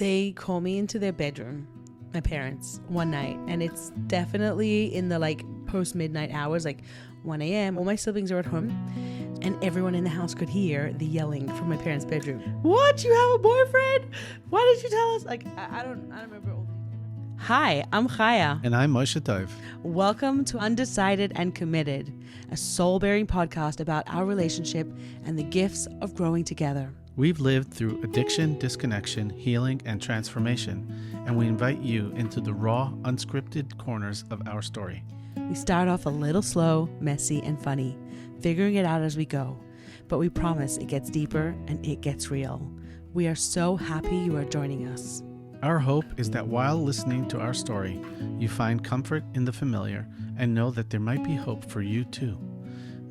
They call me into their bedroom, my parents, one night, and it's definitely in the like post midnight hours, like 1 a.m. All my siblings are at home, and everyone in the house could hear the yelling from my parents' bedroom. What? You have a boyfriend? Why did you tell us? Like, I don't remember all the. Hi, I'm Chaya. And I'm Moishe Dov. Welcome to Undecided and Committed, a soul-bearing podcast about our relationship and the gifts of growing together. We've lived through addiction, disconnection, healing, and transformation, and we invite you into the raw, unscripted corners of our story. We start off a little slow, messy, and funny, figuring it out as we go, but we promise it gets deeper and it gets real. We are so happy you are joining us. Our hope is that while listening to our story, you find comfort in the familiar and know that there might be hope for you too.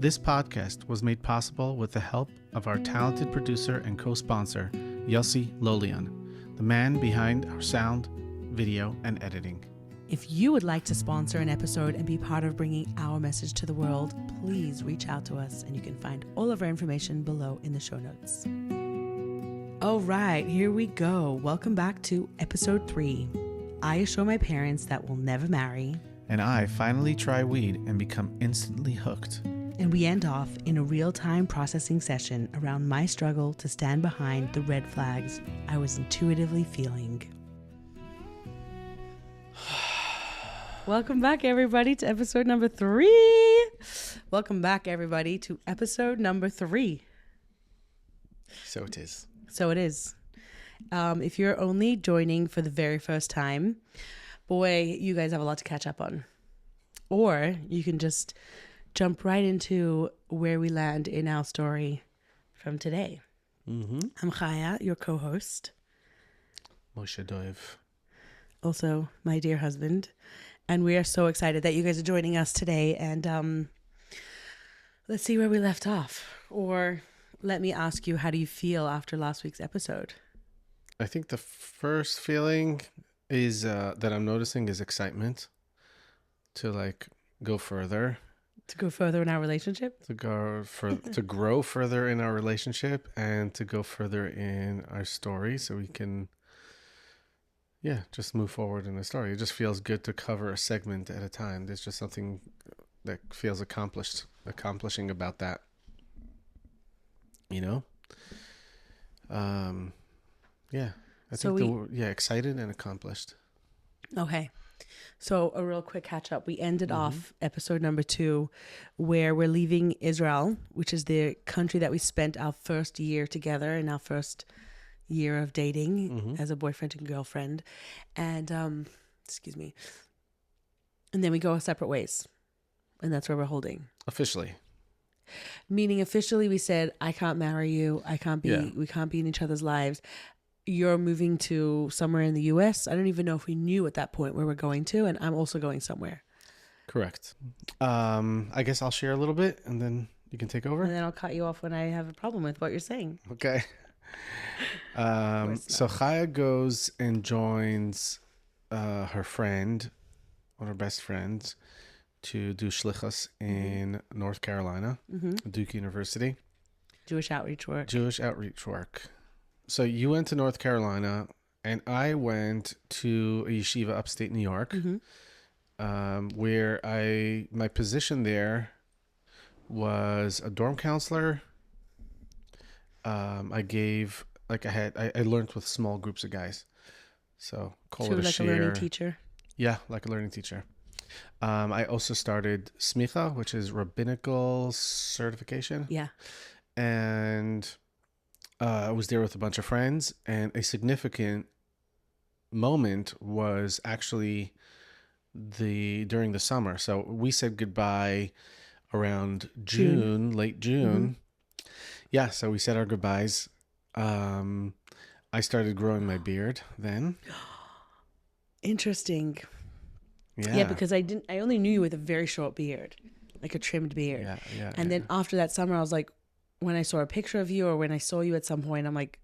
This podcast was made possible with the help of our talented producer and co-sponsor, Yossi Lolian, the man behind our sound, video, and editing. If you would like to sponsor an episode and be part of bringing our message to the world, please reach out to us, and you can find all of our information below in the show notes. All right, here we go. Welcome back to episode 3. I assure my parents that we'll never marry. And I finally try weed and become instantly hooked. And we end off in a real-time processing session around my struggle to stand behind the red flags I was intuitively feeling. Welcome back, everybody, to episode number 3. Welcome back, everybody, to episode number 3. So it is. So it is. If you're only joining for the very first time, boy, you guys have a lot to catch up on. Or you can just jump right into where we land in our story from today. I'm Chaya, your co-host. Moishe Dov. Also my dear husband. And we are so excited that you guys are joining us today. And let's see where we left off. Or let me ask you, how do you feel after last week's episode? I think the first feeling is that I'm noticing is excitement to like go further. To go further in our relationship? To grow further in our relationship and to go further in our story so we can, just move forward in the story. It just feels good to cover a segment at a time. There's just something that feels accomplishing about that. You know? Excited and accomplished. Okay. So a real quick catch up. We ended off episode number 2 where we're leaving Israel, which is the country that we spent our first year together in our first year of dating as a boyfriend and girlfriend. And, And then we go our separate ways. And that's where we're holding. Officially. Meaning officially we said, I can't marry you. We can't be in each other's lives. You're moving to somewhere in the U.S. I don't even know if we knew at that point where we're going to, and I'm also going somewhere. Correct. I guess I'll share a little bit, and then you can take over. And then I'll cut you off when I have a problem with what you're saying. Okay. So Chaya goes and joins her friend, one of her best friends, to do shlichus in North Carolina, Duke University. Jewish outreach work. So you went to North Carolina, and I went to a yeshiva upstate New York, where my position there was a dorm counselor. I learned with small groups of guys. So call it a share. Like a learning teacher. Yeah, like a learning teacher. I also started smicha, which is rabbinical certification. Yeah. And I was there with a bunch of friends, and a significant moment was actually during the summer. So we said goodbye around June. Late June. Yeah, so we said our goodbyes. I started growing my beard then. Interesting. Yeah, because I only knew you with a very short beard, like a trimmed beard. Yeah. And then after that summer, I was like, when I saw a picture of you or when I saw you at some point, I'm like,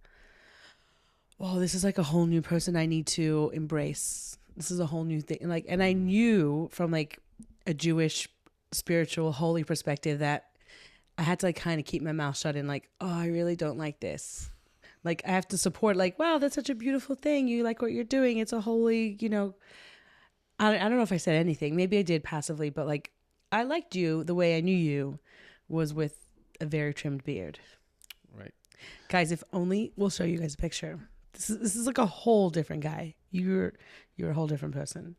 oh, this is like a whole new person I need to embrace. This is a whole new thing. And I knew from like a Jewish spiritual holy perspective that I had to like kind of keep my mouth shut and like, oh, I really don't like this. Like I have to support, like, wow, that's such a beautiful thing. You like what you're doing. It's a holy, I don't know if I said anything. Maybe I did passively, but like I liked you the way I knew you was with a very trimmed beard. Right. Guys, if only we'll show you guys a picture. This is like a whole different guy. You're a whole different person.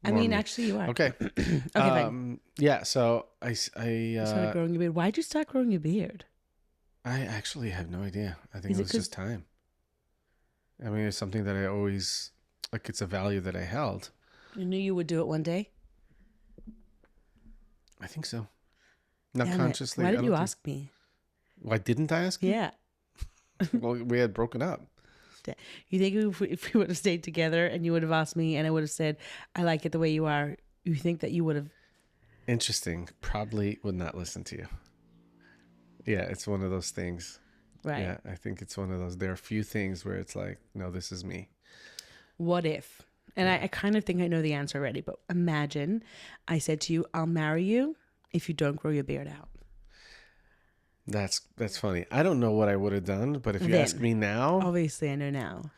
Actually you are. Okay. Okay, fine. Yeah. So I Started growing your beard. Why'd you start growing your beard? I actually have no idea. I think Is it it was just time. I mean, it's something that I always like. It's a value that I held. You knew you would do it one day? I think so. Not Damn it. consciously. Why I did don't you think- ask me? Why didn't I ask you? Yeah. Well, we had broken up. You think if we would have stayed together and you would have asked me and I would have said, I like it the way you are, you think that you would have... Interesting. Probably would not listen to you. Yeah, it's one of those things. Right. Yeah, I think it's one of those. There are a few things where it's like, no, this is me. What if? And I kind of think I know the answer already, but imagine I said to you, I'll marry you if you don't grow your beard out. That's funny. I don't know what I would have done, but if you Then. ask me now, Obviously, I know now.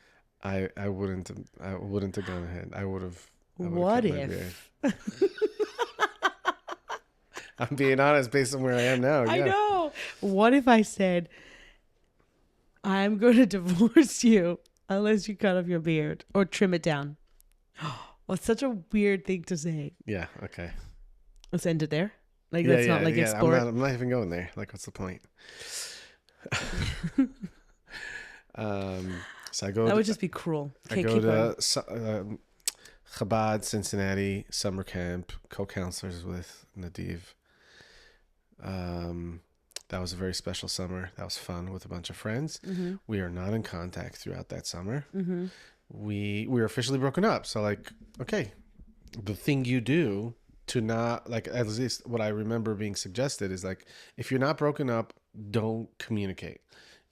I wouldn't have gone ahead. I would have. What if? I'm being honest based on where I am now. Yeah. I know. What if I said, I'm going to divorce you unless you cut off your beard or trim it down? Well, it's such a weird thing to say. Yeah. Okay. Let's end it there. Like, let's not like explore. I'm not even going there. Like, what's the point? So I go. That would just be cruel. I go to Chabad Cincinnati summer camp, co-counselors with Nadiv. That was a very special summer. That was fun with a bunch of friends. Mm-hmm. We are not in contact throughout that summer. Mm-hmm. We were officially broken up. So like, okay, the thing you do to not like, at least what I remember being suggested is like, if you're not broken up, don't communicate.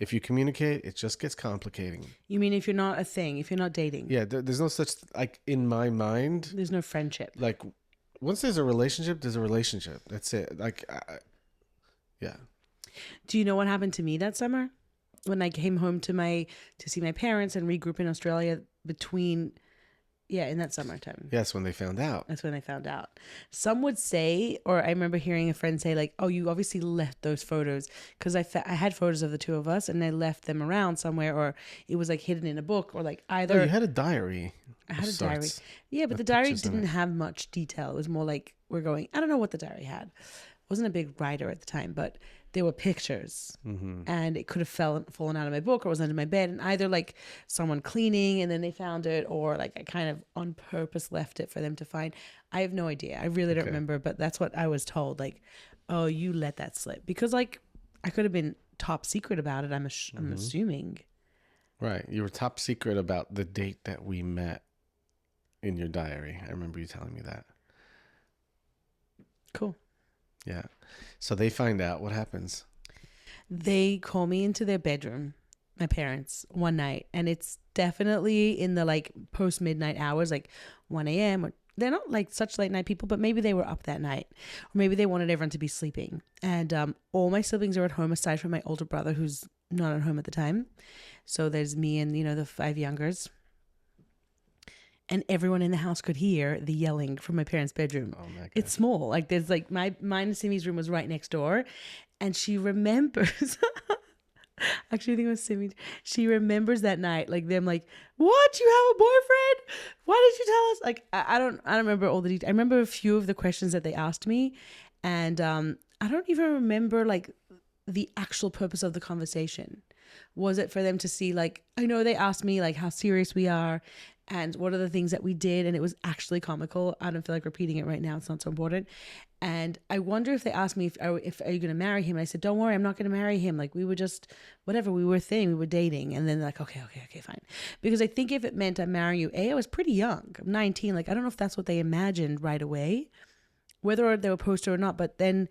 If you communicate, it just gets complicating. You mean if you're not a thing, if you're not dating? Yeah, there's no such, like in my mind, There's no friendship. like once there's a relationship, there's a relationship. That's it. Like, yeah. Do you know what happened to me that summer? When I came home to see my parents and regroup in Australia in that summertime. Yes, when they found out. That's when I found out. Some would say, or I remember hearing a friend say like, oh, you obviously left those photos because I had photos of the two of us and I left them around somewhere, or it was like hidden in a book, or like either. Oh, you had a diary. I had a of diary. sorts. Yeah, but with the diary pictures in didn't it. have much detail. It was more like I don't know what the diary had. I wasn't a big writer at the time, but there were pictures, and it could have fallen out of my book or was under my bed, and either like someone cleaning and then they found it, or like I kind of on purpose left it for them to find. I have no idea. I really don't remember, but that's what I was told. Like, oh, you let that slip because like I could have been top secret about it. I'm assuming. Right. You were top secret about the date that we met in your diary. I remember you telling me that. Cool. Yeah. So they find out. What happens? They call me into their bedroom, my parents, one night, and it's definitely in the like post midnight hours, like 1 a.m. They're not like such late night people, but maybe they were up that night, or maybe they wanted everyone to be sleeping. And all my siblings are at home aside from my older brother, who's not at home at the time. So there's me and the 5 youngers. And everyone in the house could hear the yelling from my parents' bedroom. Oh my God. It's small. Like there's like mine and Simi's room was right next door. And she remembers, actually I think it was Simi. She remembers that night, like them like, what? You have a boyfriend? Why did you tell us? Like, I don't remember all the details. I remember a few of the questions that they asked me. And I don't even remember like the actual purpose of the conversation. Was it for them to see, like, I know they asked me like how serious we are and what are the things that we did, and it was actually comical. I don't feel like repeating it right now. It's not so important. And I wonder if they asked me if are you going to marry him? And I said, don't worry, I'm not going to marry him. Like we were just, whatever, we were we were dating. And then they're like, okay, fine. Because I think if it meant I'm marrying you, I was pretty young. I'm 19. Like, I don't know if that's what they imagined right away, whether they were opposed to it or not, but then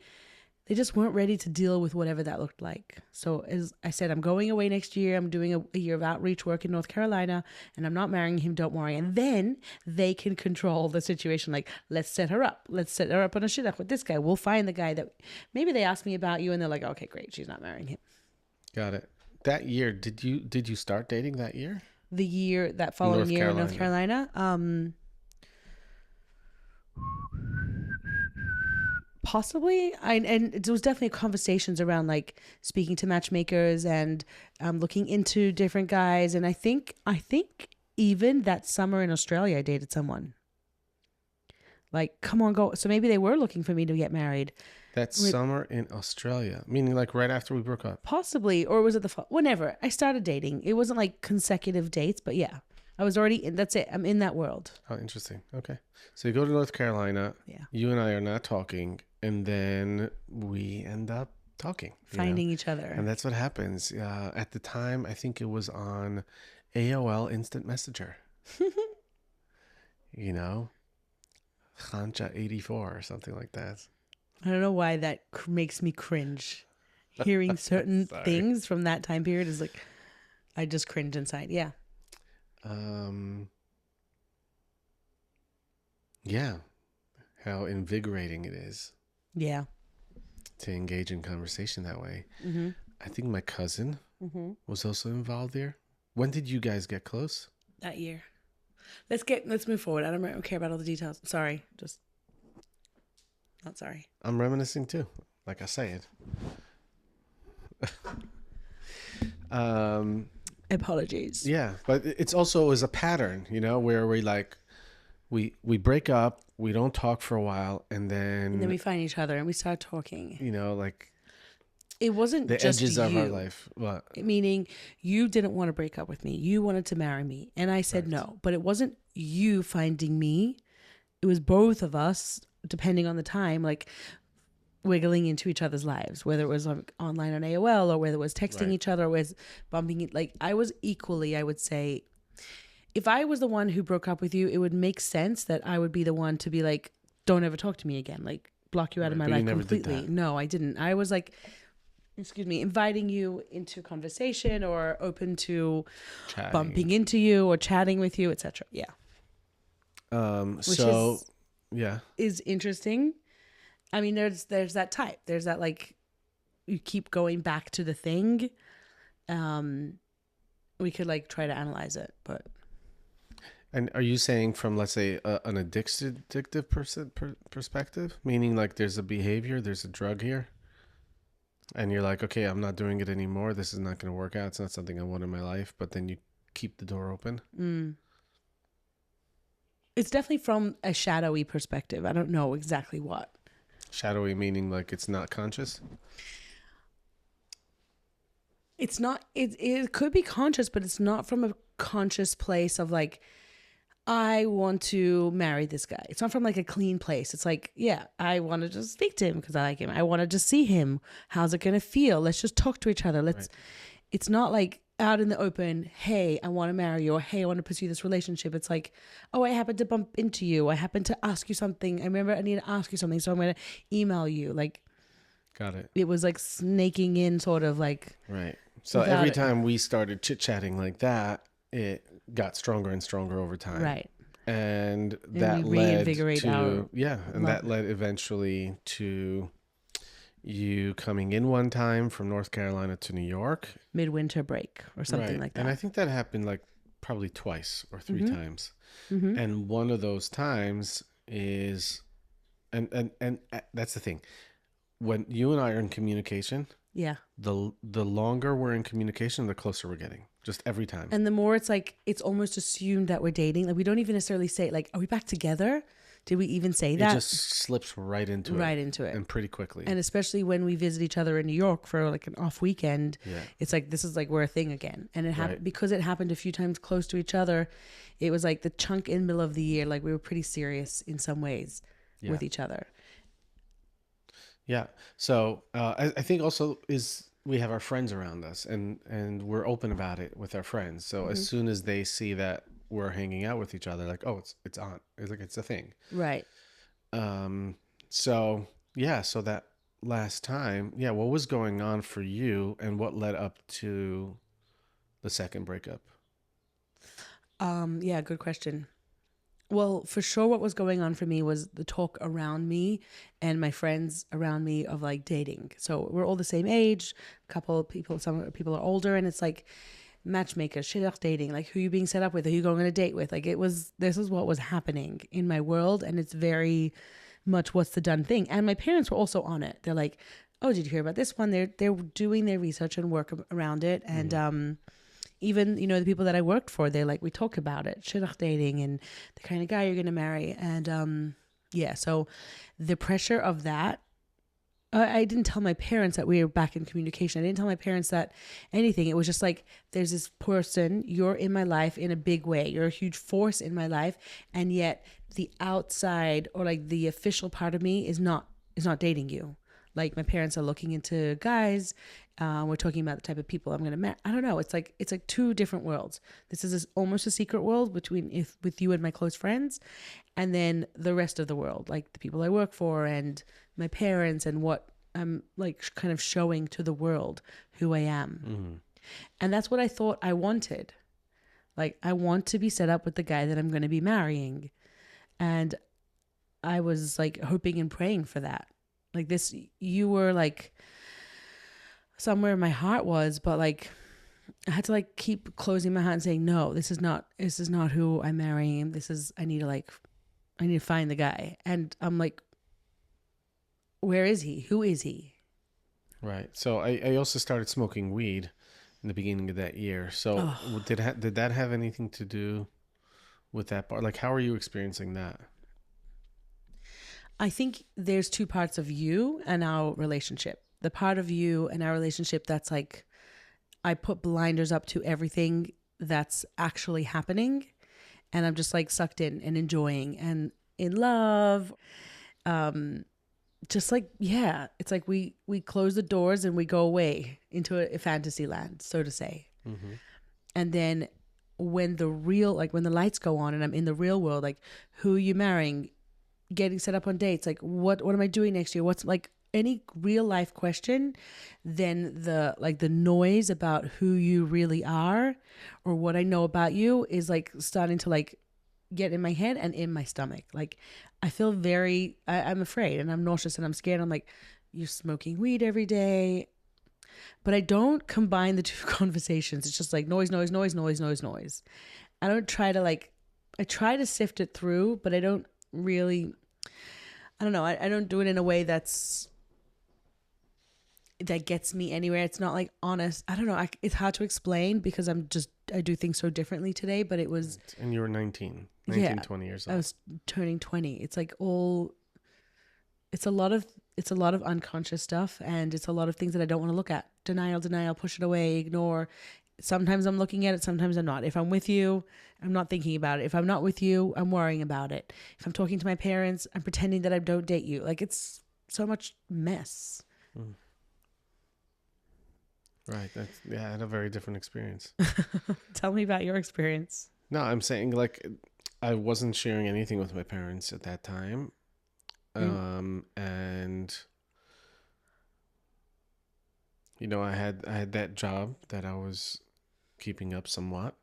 they just weren't ready to deal with whatever that looked like. So as I said, I'm going away next year. I'm doing a year of outreach work in North Carolina, and I'm not marrying him. Don't worry. And then they can control the situation. Like, let's set her up. Let's set her up on a shidduch with this guy. We'll find the guy that maybe they asked me about you, and they're like, okay, great. She's not marrying him. Got it. that year, did you start dating that year? The year, that following North year in North Carolina. Carolina, possibly. And there was definitely conversations around like speaking to matchmakers and looking into different guys. And I think even that summer in Australia, I dated someone. Like, come on, go. So maybe they were looking for me to get married. That summer in Australia, meaning like right after we broke up. Possibly, or was it the fall? Whenever I started dating, it wasn't like consecutive dates, but yeah, I was already in. That's it. I'm in that world. Oh, interesting. Okay. So you go to North Carolina. Yeah. You and I are not talking, and then we end up talking. Finding each other. And that's what happens. At the time, I think it was on AOL Instant Messenger. You know, Khancha 84 or something like that. I don't know why that makes me cringe. Hearing certain things from that time period is like, I just cringe inside. Yeah. Yeah. How invigorating it is. Yeah. To engage in conversation that way. Mm-hmm. I think my cousin was also involved there. When did you guys get close? That year. Let's move forward. I don't care about all the details. Sorry. Just not sorry. I'm reminiscing too, like I said. Apologies. Yeah, but it's also is a pattern, where we break up, we don't talk for a while, and then we find each other and we start talking. Like it wasn't the just edges you. of our life. What? Meaning you didn't want to break up with me. You wanted to marry me. And I said no. But it wasn't you finding me. It was both of us, depending on the time, like wiggling into each other's lives, whether it was online on AOL or whether it was texting each other or was bumping it. Like I was equally, I would say, if I was the one who broke up with you, it would make sense that I would be the one to be like, don't ever talk to me again. Like block you out of my life completely. No, I didn't. I was like, inviting you into conversation or open to bumping into you or chatting with you, etc. Yeah. Is interesting. I mean, there's that type. There's that like you keep going back to the thing. We could like try to analyze it, but. And are you saying from, let's say, an addictive perspective, meaning like there's a behavior, there's a drug here? And you're like, okay, I'm not doing it anymore. This is not going to work out. It's not something I want in my life. But then you keep the door open. It's definitely from a shadowy perspective. I don't know exactly what. Shadowy meaning like it's not conscious? It's not. It could be conscious, but it's not from a conscious place of like, I want to marry this guy. It's not from like a clean place. It's like, yeah, I want to just speak to him because I like him. I want to just see him. How's it going to feel? Let's just talk to each other. It's not like out in the open, hey, I want to marry you, or hey, I want to pursue this relationship. It's like, oh, I happened to bump into you. I happened to ask you something. I remember I need to ask you something, so I'm going to email you. Like, got it. It was like snaking in sort of like. Right. So every time we started chit-chatting like that, it got stronger and stronger over time. Right. And that led to, that led eventually to you coming in one time from North Carolina to New York. Midwinter break or something like that. And I think that happened like probably twice or three times. Mm-hmm. And one of those times is, and that's the thing. When you and I are in communication, the longer we're in communication, the closer we're getting. Just every time. And the more it's like, it's almost assumed that we're dating. Like we don't even necessarily say like, are we back together? Did we even say that? It just slips right into it. And pretty quickly. And especially when we visit each other in New York for like an off weekend, it's like, this is like, we're a thing again. And it happened because it happened a few times close to each other. It was like the chunk in the middle of the year. Like we were pretty serious in some ways with each other. Yeah. So I think also we have our friends around us and we're open about it with our friends. So as soon as they see that we're hanging out with each other, like, oh, it's on. It's like, it's a thing. Right. So that last time, what was going on for you and what led up to the second breakup? Good question. Well, for sure, what was going on for me was the talk around me and my friends around me of like dating. So we're all the same age, a couple of people, some people are older, and it's like matchmakers, shidduch dating, like who you being set up with, who you going on a date with. Like this is what was happening in my world, and it's very much what's the done thing. And my parents were also on it. They're like, oh, did you hear about this one? They're doing their research and work around it, and even, you know, the people that I worked for, they're like, we talk about it, shidduch dating and the kind of guy you're going to marry. And yeah, so the pressure of that, I didn't tell my parents that we were back in communication. I didn't tell my parents that anything. It was just like, there's this person, you're in my life in a big way. You're a huge force in my life. And yet the outside or like the official part of me is not dating you. Like my parents are looking into guys. We're talking about the type of people I'm going to marry. I don't know. It's like two different worlds. This is almost a secret world with you and my close friends, and then the rest of the world, like the people I work for and my parents and what I'm like kind of showing to the world who I am. Mm-hmm. And that's what I thought I wanted. Like I want to be set up with the guy that I'm going to be marrying, and I was like hoping and praying for that. Like this, you were like somewhere my heart was, but like I had to like keep closing my heart and saying, no, this is not who I'm marrying. I need to find the guy. And I'm like, where is he? Who is he? Right. So I also started smoking weed in the beginning of that year. So did that have anything to do with that part? Like, how are you experiencing that? I think there's two parts of you and our relationship. The part of you and our relationship that's like, I put blinders up to everything that's actually happening. And I'm just like sucked in and enjoying and in love. Just like, yeah, it's like we close the doors and we go away into a fantasy land, so to say. Mm-hmm. And then when when the lights go on and I'm in the real world, like who are you marrying? Getting set up on dates, like what am I doing next year? What's like any real life question, then the noise about who you really are or what I know about you is like starting to like get in my head and in my stomach. Like I feel I'm afraid and I'm nauseous and I'm scared. I'm like, you're smoking weed every day. But I don't combine the two conversations. It's just like noise. I don't try to I try to sift it through, but I don't really, I don't know. I don't do it in a way that gets me anywhere. It's not like honest. I don't know. It's hard to explain because I do things so differently today, but it was. And you were 19, 20 years old. I was turning 20. It's like it's a lot of unconscious stuff, and it's a lot of things that I don't want to look at. Denial, push it away, ignore. Sometimes I'm looking at it, sometimes I'm not. If I'm with you, I'm not thinking about it. If I'm not with you, I'm worrying about it. If I'm talking to my parents, I'm pretending that I don't date you. Like it's so much mess. Mm. Right. I had a very different experience. Tell me about your experience. No, I'm saying like I wasn't sharing anything with my parents at that time. And you know, I had that job that I was keeping up somewhat,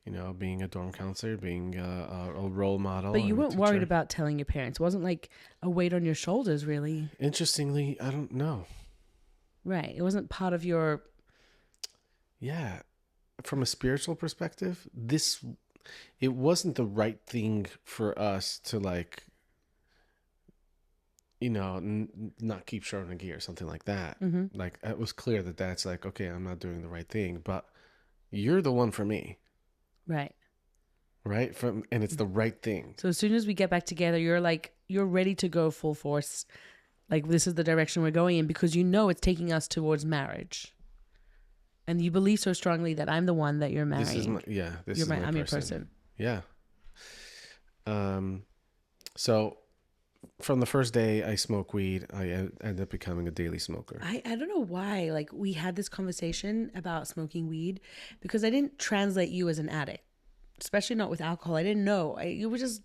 you know, being a dorm counselor, being a role model. But you weren't worried about telling your parents. It wasn't like a weight on your shoulders, really. Interestingly, I don't know. Right. It wasn't part of your... Yeah. From a spiritual perspective, it wasn't the right thing for us to like, you know, not keep short on gear or something like that. Mm-hmm. Like it was clear that that's like, okay, I'm not doing the right thing, but you're the one for me. Right. Right. And it's the right thing. So as soon as we get back together, you're ready to go full force. Like this is the direction we're going in because you know it's taking us towards marriage. And you believe so strongly that I'm the one that you're marrying. I'm your person. Yeah. So from the first day I smoked weed, I ended up becoming a daily smoker. I don't know why. Like we had this conversation about smoking weed because I didn't translate you as an addict. especially not with alcohol. I didn't know.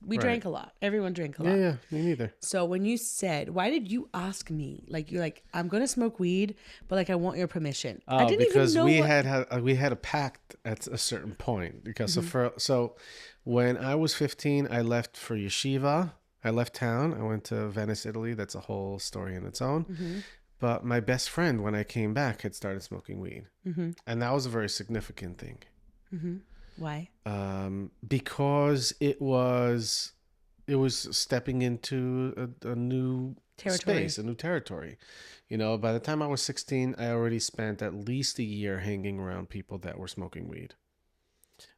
We drank a lot. Everyone drank a lot. Yeah, me neither. So when you said, why did you ask me? Like, you're like, I'm going to smoke weed, but like, I want your permission. I didn't Because even know we had a pact at a certain point. Because Mm-hmm. so when I was 15, I left for yeshiva. I left town. I went to Venice, Italy. That's a whole story in its own. Mm-hmm. But my best friend, when I came back, had started smoking weed, Mm-hmm. and that was a very significant thing. Mm-hmm. Why? Because it was stepping into a new Territory. space, a new territory. You know, by the time I was 16, I already spent at least a year hanging around people that were smoking weed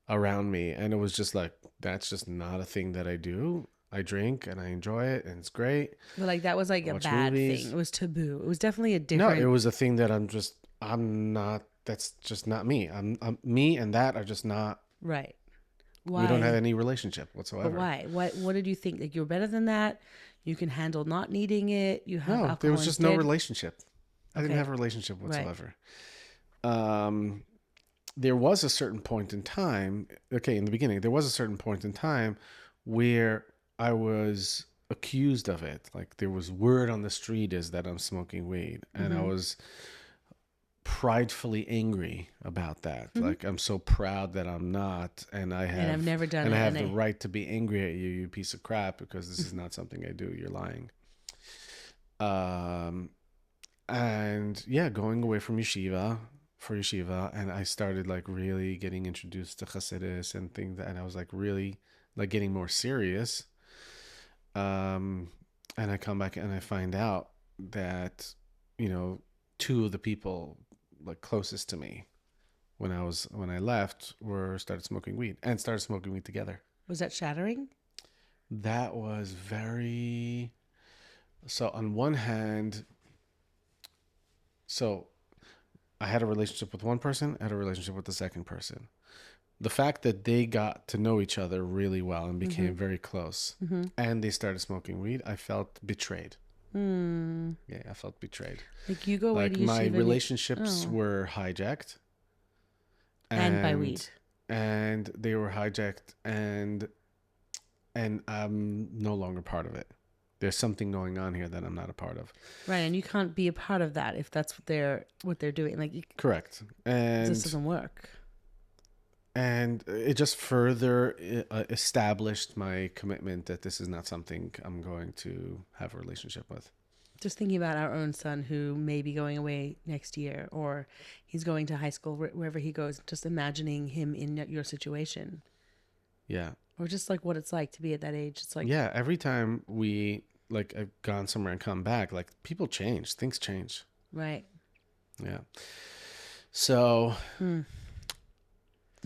around me, and it was just like, that's just not a thing that I do. I drink and I enjoy it, and it's great. But like, that was like a Watch bad movies. thing. It was taboo. It was definitely a No, different. it was a thing that I'm not. That's just not me. I'm me, and that are just not. Right. Why? We don't have any relationship whatsoever. But why? What did you think? Like, you're better than that? You can handle not needing it? You have No, alcohol there was just no instead? relationship. I didn't Okay. have a relationship Right. whatsoever. There was a certain point in time. Okay, in the beginning, there was a certain point in time where I was accused of it. Like, there was word on the street is that I'm smoking weed, and I was pridefully angry about that. Like, I'm so proud that I'm not, and I've never done and it, I have and the right to be angry at you, you piece of crap, because this is not something I do. You're lying. And yeah, going away from yeshiva for yeshiva, and I started like really getting introduced to Hasidus and things, and I was like really like getting more serious. And I come back and I find out that, you know, two of the people like closest to me when I left started smoking weed together. Was that shattering? That was very. So on one hand, so I had a relationship with one person, I had a relationship with the second person. The fact that they got to know each other really well and became very close, and they started smoking weed, I felt betrayed. Yeah, I felt betrayed. Like, you go away Like, to yeshiva my and relationships were hijacked. And by weed. And they were hijacked, and I'm no longer part of it. There's something going on here that I'm not a part of. Right, and you can't be a part of that if that's what they're doing. Like, Correct. And this doesn't work. And it just further established my commitment that this is not something I'm going to have a relationship with. Just thinking about our own son who may be going away next year, or he's going to high school, wherever he goes, just imagining him in your situation. Yeah. Or just like what it's like to be at that age. It's like, Yeah, every time I've gone somewhere and come back, like, people change, things change. right. Yeah. So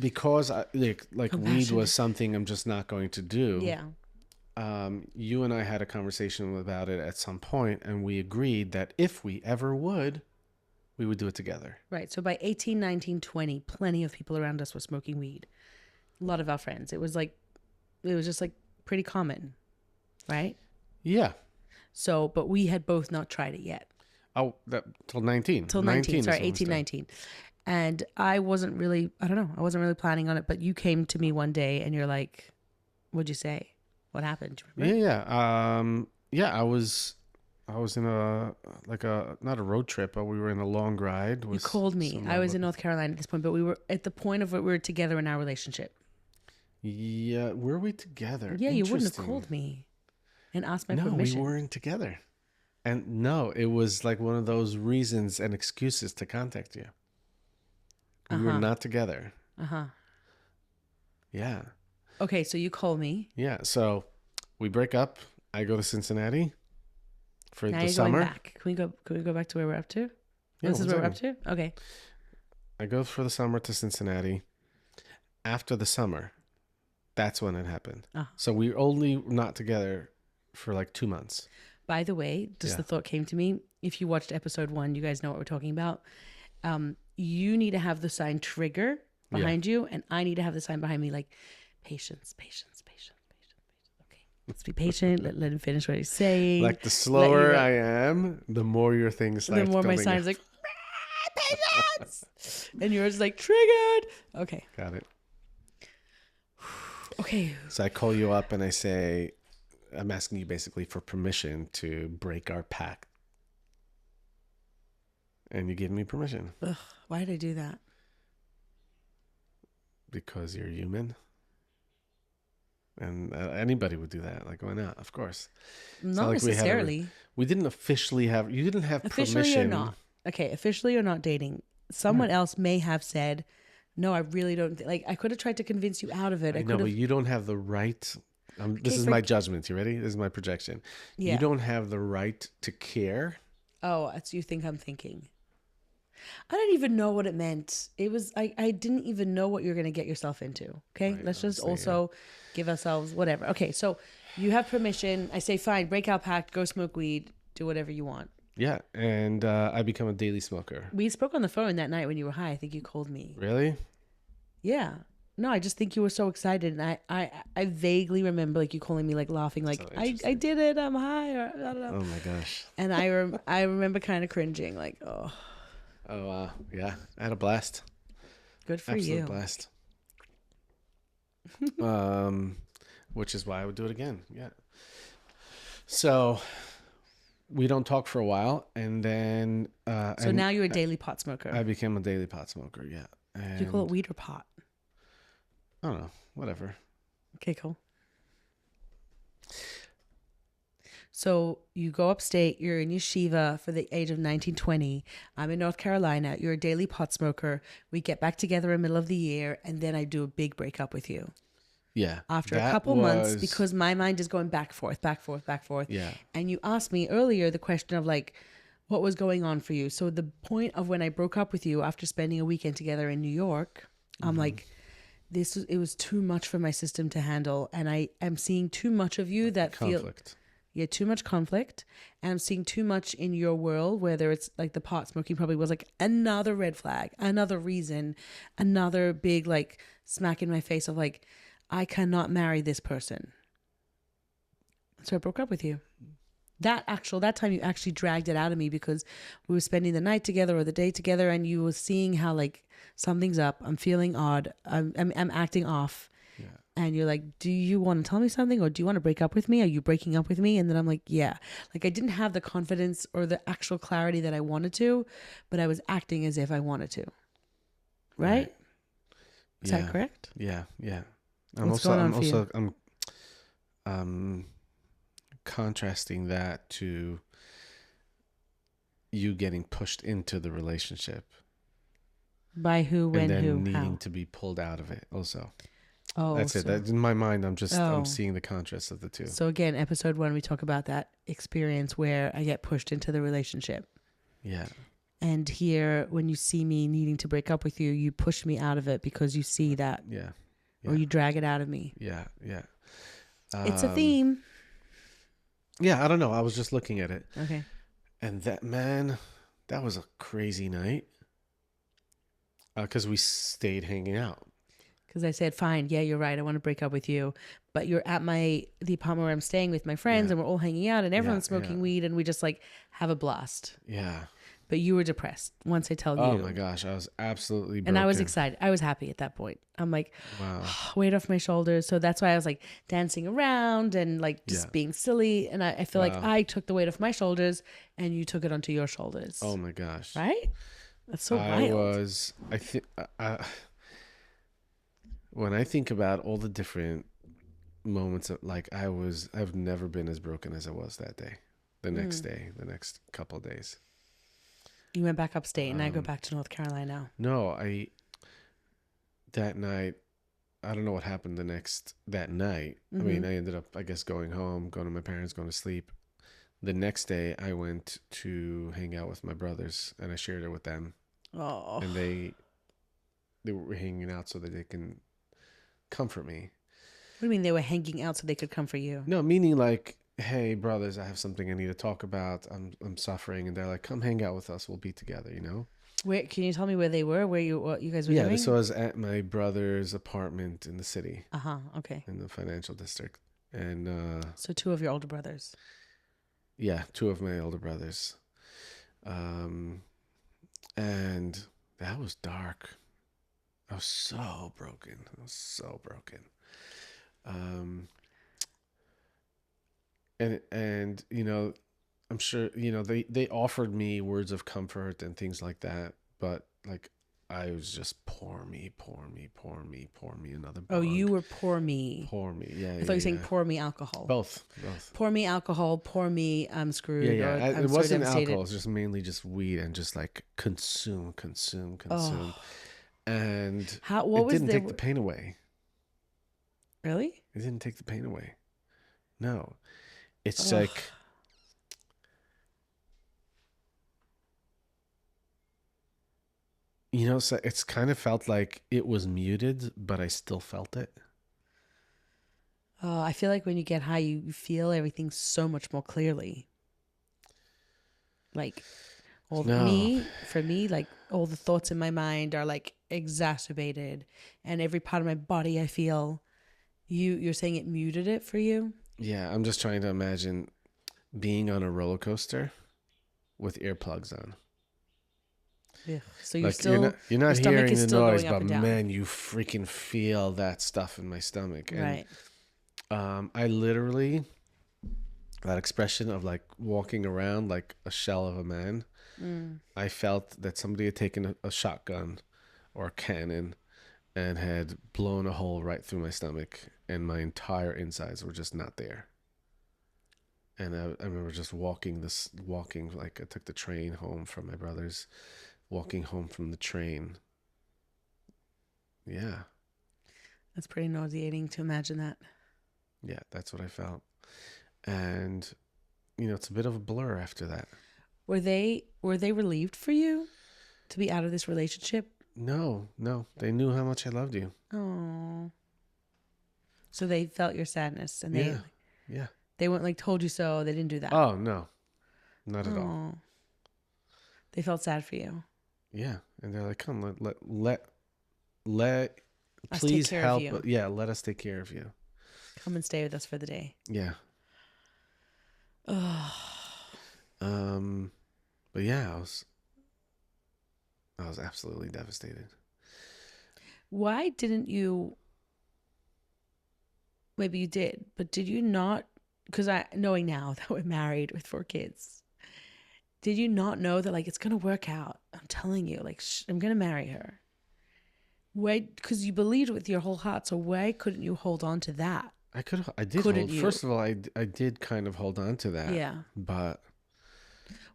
because weed Compassion. was something I'm just not going to do. Yeah. You and I had a conversation about it at some point, and we agreed that if we ever would, we would do it together. Right. So by 18, 19, 20, plenty of people around us were smoking weed. A lot of our friends. It was just like pretty common. Right. Yeah. So, but we had both not tried it yet. Oh, till 19. Till 19, sorry, is when 18, 19. And I wasn't really planning on it, but you came to me one day and you're like, what'd you say? What happened? Do you remember? Yeah. I was in not a road trip, but we were in a long ride. You called me. I was in North Carolina at this point, but we were at the point of it. We were together in our relationship. Yeah, were we together? Yeah, you wouldn't have called me and asked my permission. No, we weren't together. And no, it was like one of those reasons and excuses to contact you. We were not together. Yeah. Okay, so you call me. Yeah. So we break up. I go to Cincinnati for Now the you're summer. going back. Can we go back to where we're up to? Yeah, This is where we're up to? Okay. I go for the summer to Cincinnati. After the summer, that's when it happened. So we only not together for like 2 months. By the way, just the thought came to me. If you watched episode 1, you guys know what we're talking about. You need to have the sign trigger behind you, and I need to have the sign behind me, like patience. Okay, let's be patient. let him finish what he's saying. Like, the slower I am, the more your thing starts. The more my sign's like patience, and yours is like triggered. Okay, got it. Okay. So I call you up and I say, I'm asking you basically for permission to break our pact. And you give me permission. Ugh, why did I do that? Because you're human. And anybody would do that. Like, why not? Of course. Not like necessarily. We didn't officially have, you didn't have Officially permission. or not. Okay, officially or not dating. Someone else may have said, no, I really don't. Like, I could have tried to convince you out of it. I know, but you don't have the right. This is my judgment. You ready? This is my projection. Yeah. You don't have the right to care. Oh, that's you think I'm thinking. I don't even know what it meant. It was I didn't even know what you're going to get yourself into. Okay, Right, let's just honestly, also give ourselves whatever. Okay, so you have permission. I say fine. Break out pact. Go smoke weed. Do whatever you want. Yeah, and I become a daily smoker. We spoke on the phone that night when you were high. I think you called me. Really? Yeah. No, I just think you were so excited, and I vaguely remember like you calling me like laughing like So I did it. I'm high or I don't know. Oh my gosh. And I remember kind of cringing like oh. Oh wow. Yeah, I had a blast. Good for Absolute you. blast. Which is why I would do it again. Yeah. So we don't talk for a while, and then So now you're a daily pot smoker. I became a daily pot smoker. Yeah. And Do you call it weed or pot? I don't know. Whatever. Okay, cool. So you go upstate, you're in yeshiva for the age of 19, 20. I'm in North Carolina. You're a daily pot smoker. We get back together in the middle of the year, and then I do a big breakup with you. Yeah. After a couple months, because my mind is going back, forth, back, forth, back, forth. Yeah. And you asked me earlier the question of like, what was going on for you? So the point of when I broke up with you after spending a weekend together in New York, I'm like, it was too much for my system to handle. And I am seeing too much of you that conflict. Yeah, too much conflict. And I'm seeing too much in your world, whether it's like the pot smoking probably was like another red flag, another reason, another big like smack in my face of like, I cannot marry this person. So I broke up with you. That time you actually dragged it out of me because we were spending the night together or the day together, and you were seeing how like something's up. I'm feeling odd. I'm acting off. Yeah. And you're like, do you want to tell me something, or do you want to break up with me? Are you breaking up with me? And then I'm like, yeah. Like I didn't have the confidence or the actual clarity that I wanted to, but I was acting as if I wanted to. Right? Is that correct? Yeah. Yeah. What's going on for you? I'm contrasting that to you getting pushed into the relationship. By who, when, and then who, needing how? to be pulled out of it also. Oh, that's it. That, in my mind, I'm seeing the contrast of the two. So again, episode 1, we talk about that experience where I get pushed into the relationship. Yeah. And here, when you see me needing to break up with you, you push me out of it because you see that. Yeah. Or you drag it out of me. Yeah. Yeah. It's a theme. Yeah. I don't know. I was just looking at it. Okay. And that was a crazy night. Because we stayed hanging out. Because I said, fine, yeah, you're right. I want to break up with you. But you're at the apartment where I'm staying with my friends, and we're all hanging out, and everyone's smoking weed, and we just like have a blast. Yeah. But you were depressed once I tell you. Oh my gosh, I was absolutely broken. And I was excited. I was happy at that point. I'm like, wow, weight off my shoulders. So that's why I was like dancing around and like just being silly. And I feel like I took the weight off my shoulders and you took it onto your shoulders. Oh my gosh. Right? That's so wild. When I think about all the different moments of like I've never been as broken as I was that day. The next day, the next couple of days. You went back upstate and I go back to North Carolina. No, that night, I don't know what happened that night. I mean, I ended up, I guess, going home, going to my parents, going to sleep. The next day I went to hang out with my brothers and I shared it with them. Oh. And they were hanging out so that they can comfort me. What do you mean they were hanging out so they could comfort you? No, meaning like, hey, brothers, I have something I need to talk about. I'm suffering. And they're like, come hang out with us. We'll be together, you know? Where can you tell me where they were? What you guys were doing? Yeah, this was at my brother's apartment in the city. Okay. In the financial district. And so 2 of your older brothers. Yeah, 2 of my older brothers. And that was dark. I was so broken. And I'm sure they offered me words of comfort and things like that, but like I was just pour me another Oh, bug. you were pour me. Pour me, yeah. I thought you were saying pour me alcohol. Both. Pour me alcohol. Pour me. I'm screwed. Yeah. Or I'm It so wasn't devastated. alcohol. It was just mainly just weed and just like consume, Oh. and What it was didn't there? take the pain away. Really? It didn't take the pain away. No, it's Ugh. like. So it's kind of felt like it was muted, but I still felt it. Oh, I feel like when you get high, you feel everything so much more clearly. Like, for me, like all the thoughts in my mind are like exacerbated, and every part of my body I feel. You're saying it muted it for you? Yeah, I'm just trying to imagine being on a roller coaster with earplugs on. Yeah. So you're Like still you're not your stomach hearing is the still noise, going up but and down. man, you freaking feel that stuff in my stomach. Right. And I literally, that expression of like walking around like a shell of a man, I felt that somebody had taken a shotgun or a cannon and had blown a hole right through my stomach, and my entire insides were just not there. And I remember just walking like I took the train home from my brother's, walking home from the train. Yeah. That's pretty nauseating to imagine that. Yeah, that's what I felt. And, it's a bit of a blur after that. Were they relieved for you to be out of this relationship? No. They knew how much I loved you. Oh. So they felt your sadness and Yeah. They weren't like told you so. They didn't do that. Oh, no. Not at all. Oh. They felt sad for you. Yeah. And they're like, come, let Us please take care help. of you. Yeah, let us take care of you. Come and stay with us for the day. Yeah. Oh. But yeah, I was absolutely devastated. Why didn't you? Maybe you did, but did you not? Because knowing now that we're married with 4 kids, did you not know that like it's gonna work out? I'm telling you, like I'm gonna marry her. Why? Because you believed with your whole heart. So why couldn't you hold on to that? I did Couldn't hold. you? First of all, I did kind of hold on to that. Yeah. But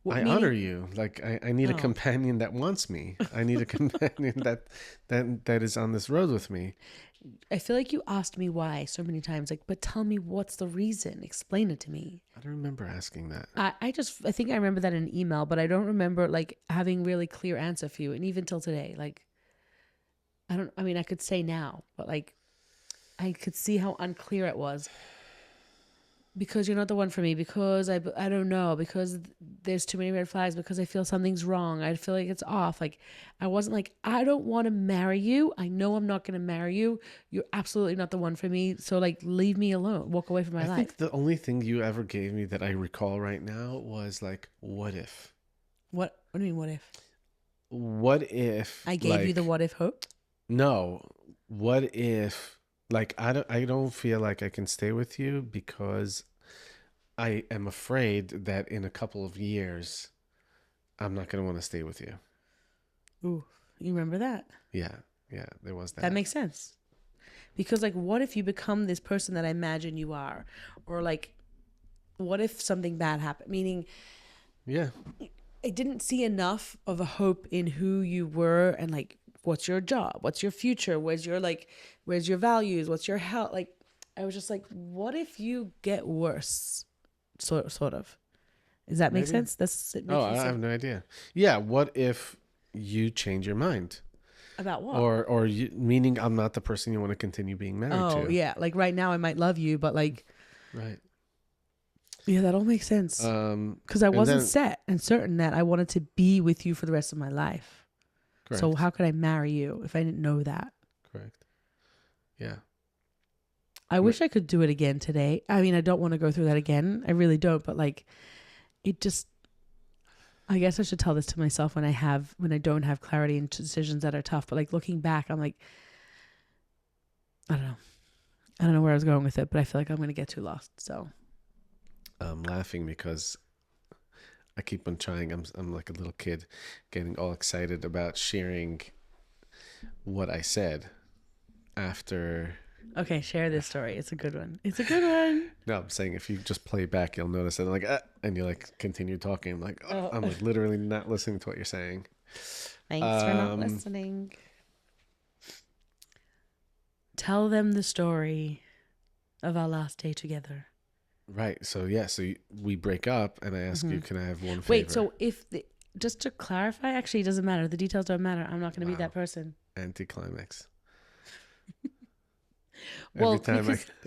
What, I honor you. Like I need a Oh. companion that wants me. I need a companion that is on this road with me. I feel like you asked me why so many times. Like, but tell me what's the reason? Explain it to me. I don't remember asking that. I think I remember that in an email, but I don't remember like having really clear answer for you. And even till today, like, I could say now, but like, I could see how unclear it was. Because you're not the one for me, because I don't know, because there's too many red flags, because I feel something's wrong. I feel like it's off. Like, I wasn't like, I don't want to marry you. I know I'm not going to marry you. You're absolutely not the one for me. So like, leave me alone. Walk away from my life. I think the only thing you ever gave me that I recall right now was like, what if? What do you mean, what if? What if I gave you the what if hope? No. What if like I don't feel like I can stay with you because I am afraid that in a couple of years I'm not going to want to stay with you. Ooh, you remember that? Yeah, there was that. That makes sense. Because like, what if you become this person that I imagine you are? Or like, what if something bad happened? Meaning, yeah, I didn't see enough of a hope in who you were and like, what's your job? What's your future? Where's your values? What's your health? Like, I was just like, what if you get worse? Sort of. Does that make sense? I have no idea. Yeah. What if you change your mind? About what? Or you, meaning I'm not the person you want to continue being married to. Oh yeah. Like right now I might love you, but like, right. Yeah, that all makes sense. Because I wasn't set and certain that I wanted to be with you for the rest of my life. Correct. So how could I marry you if I didn't know that? Correct. Yeah. I wish I could do it again today. I mean, I don't want to go through that again. I really don't. But like, it just, I guess I should tell this to myself when I don't have clarity in decisions that are tough. But like looking back, I'm like, I don't know. I don't know where I was going with it, but I feel like I'm going to get too lost. So I'm laughing because I keep on trying. I'm like a little kid getting all excited about sharing what I said after. okay, share this story. It's a good one. It's a good one. No, I'm saying if you just play back, you'll notice it. Like, and you like continue talking. I'm like, Oh. I'm like literally not listening to what you're saying. Thanks for not listening. Tell them the story of our last day together. Right. So yeah. So we break up, and I ask you, can I have one favor? Wait. So just to clarify, actually, it doesn't matter. The details don't matter. I'm not going to be that person. Anticlimax. Well,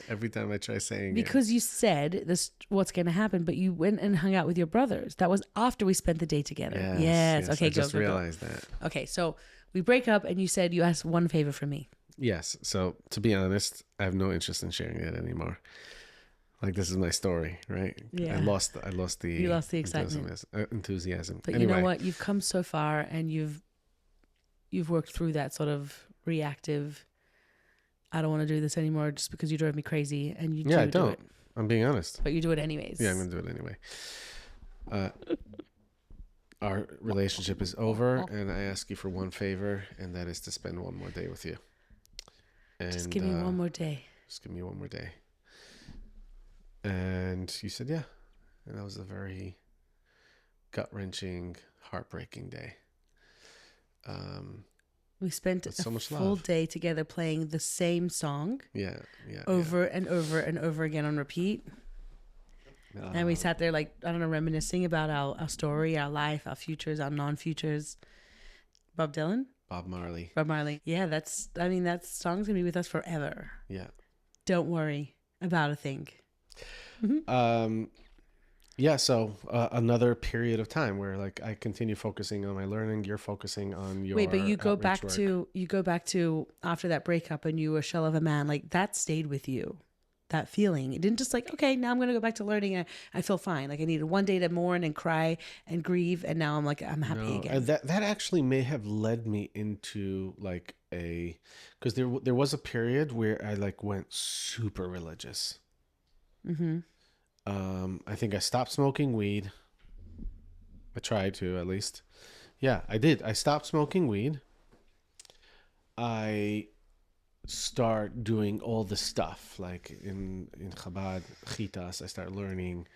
every time I try saying because you said this, what's going to happen, but you went and hung out with your brothers. That was after we spent the day together. Yes. Okay. I just realized that. Okay. So we break up, and you said you asked one favor from me. Yes. So to be honest, I have no interest in sharing it anymore. Like, this is my story, right? Yeah. I lost the You lost the excitement. enthusiasm. But anyway. you know what? You've come so far, and you've worked through that sort of reactive, I don't want to do this anymore just because you drove me crazy, and you I do don't. it. I'm being honest. But you do it anyways. Yeah, I'm going to do it anyway. Our relationship is over, and I ask you for one favor, and that is to spend one more day with you. And, just give me one more day. Just give me one more day. And you said, yeah. And that was a very gut-wrenching, heartbreaking day. We spent so much full love. day together playing the same song over and over and over again on repeat. And we sat there like, I don't know, reminiscing about our story, our life, our futures, our non-futures. Bob Dylan? Bob Marley. Yeah, that song's going to be with us forever. Yeah. Don't worry about a thing. Yeah, so another period of time where like I continue focusing on my learning, you're focusing on your Wait, but you go back work. to after that breakup and you were a shell of a man, like that stayed with you. That feeling. It didn't just like, okay, now I'm going to go back to learning and I feel fine. Like I needed one day to mourn and cry and grieve, and now I'm like, I'm happy again. That actually may have led me into like because there was a period where I like went super religious. Mm-hmm. I think I stopped smoking weed. I tried to, at least. Yeah, I did. I stopped smoking weed. I start doing all the stuff like in Chabad Chitas. I start learning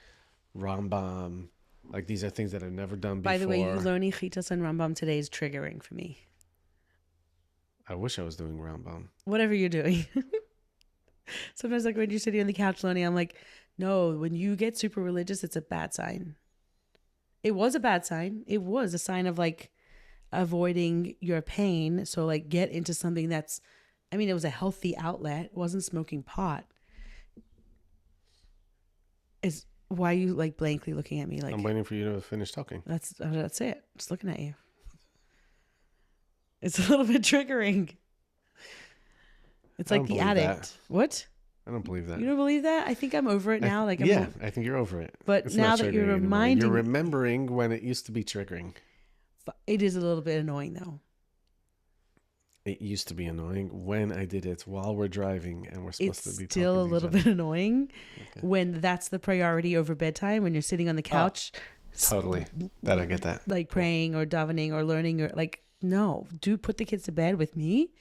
Rambam. Like these are things that I've never done before. By the way, you learning Chitas and Rambam today is triggering for me. I wish I was doing Rambam. Whatever you're doing. Sometimes like when you're sitting on the couch learning, I'm like, no, when you get super religious, it's a bad sign. It was a bad sign. It was a sign of like avoiding your pain. So like get into something that's, I mean, it was a healthy outlet. It wasn't smoking pot. Why are you like blankly looking at me? Like I'm waiting for you to finish talking. That's it. Just looking at you. It's a little bit triggering. It's like the addict. That. What? I don't believe that. You don't believe that? I think I'm over it now. I think you're over it. But it's now that you're reminding, you're remembering when it used to be triggering. It is a little bit annoying though. It used to be annoying when I did it while we're driving and we're supposed to be talking. It's still a little bit annoying when that's the priority over bedtime, when you're sitting on the couch. Totally. That I get that. Like praying or davening or learning or like, no, do put the kids to bed with me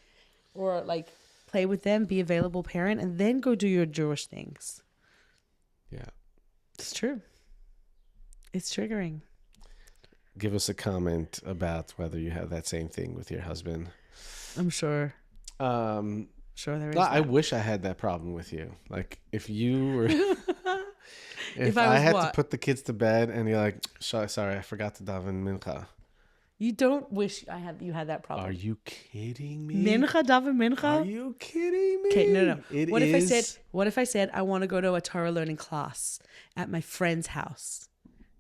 or like play with them, be available parent, and then go do your Jewish things. Yeah. It's true. It's triggering. Give us a comment about whether you have that same thing with your husband. I'm sure. Sure there is. I wish I had that problem with you. Like if you were if I had what? to put the kids to bed and you're like, sorry, I forgot to daven mincha. You don't wish you had that problem. Are you kidding me? Mincha, daven mincha? Are you kidding me? Okay, no. What if I said I want to go to a Torah learning class at my friend's house?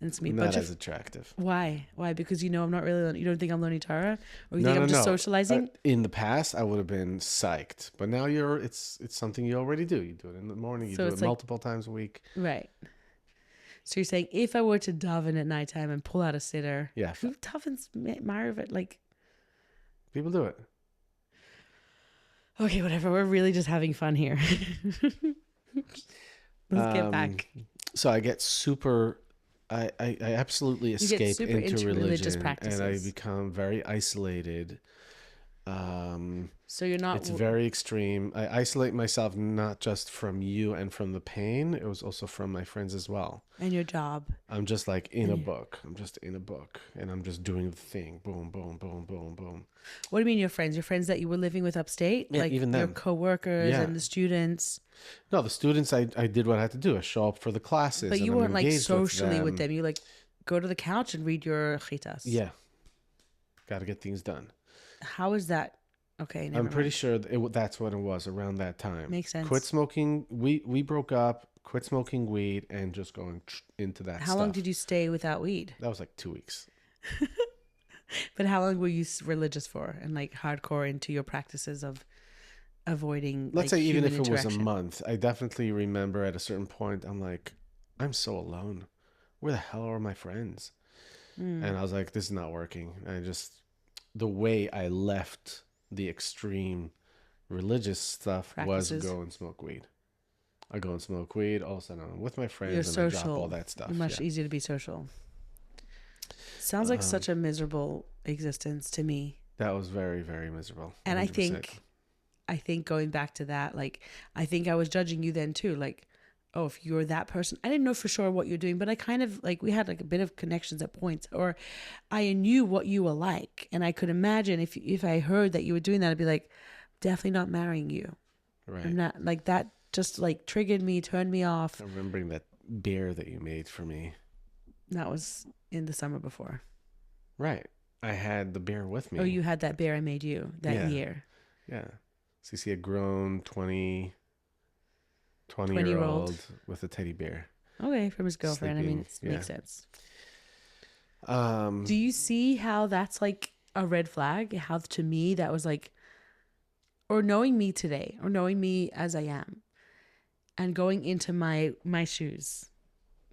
And it's me. Not as attractive. Why? Because you know I'm not really learning. You don't think I'm learning Torah? Or you think I'm just socializing? In the past, I would have been psyched. But now it's something you already do. You do it in the morning. You do it multiple times a week. Right. So you're saying if I were to daven at nighttime and pull out a sitter. Yeah. Who davens Ma'ariv like? People do it. Okay, whatever. We're really just having fun here. Let's get back. So I get super. I absolutely get escape super into into religious religion, and I practices. become very isolated. So you're not. It's very extreme. I isolate myself not just from you and from the pain. It was also from my friends as well. And your job. I'm just like in a book. I'm just in a book, and I'm just doing the thing. Boom, boom, boom, boom, boom. What do you mean your friends? Your friends that you were living with upstate? Yeah, like even your them. coworkers Yeah. and the students. No, the students, I did what I had to do. I show up for the classes. But you and I'm weren't like engaged socially with them. You like go to the couch and read your chitas. Yeah. Got to get things done. How is that? Okay, never I'm pretty mind. sure that's what it was around that time. Makes sense. Quit smoking. We broke up, quit smoking weed, and just going into that How long did you stay without weed? That was like 2 weeks. But how long were you religious for and like hardcore into your practices of avoiding? Let's like, say even if human it was a interaction? month, I definitely remember at a certain point, I'm like, I'm so alone. Where the hell are my friends? And I was like, this is not working. The way I left the extreme religious stuff Practices. was go and smoke weed. I go and smoke weed. All of a sudden, I'm with my friends You're and I drop social. all that stuff. You're much easier to be social. Sounds like such a miserable existence to me. That was very, very miserable. And 100%. I think going back to that, like, I think I was judging you then too. Like, oh, if you're that person, I didn't know for sure what you're doing, but I kind of like, we had like a bit of connections at points, or I knew what you were like. And I could imagine if I heard that you were doing that, I'd be like, definitely not marrying you. Right. I'm not like that. Just like triggered me, turned me off. I'm remembering that beer that you made for me. That was in the summer before. Right. I had the beer with me. Oh, you had that beer I made you that year. Yeah. So you see a grown 20-year-old with a teddy bear. Okay, from his girlfriend. I mean, Sleeping, it makes sense. Um, Do you see how that's like a red flag? How to me that was like, or knowing me today, or knowing me as I am, and going into my shoes.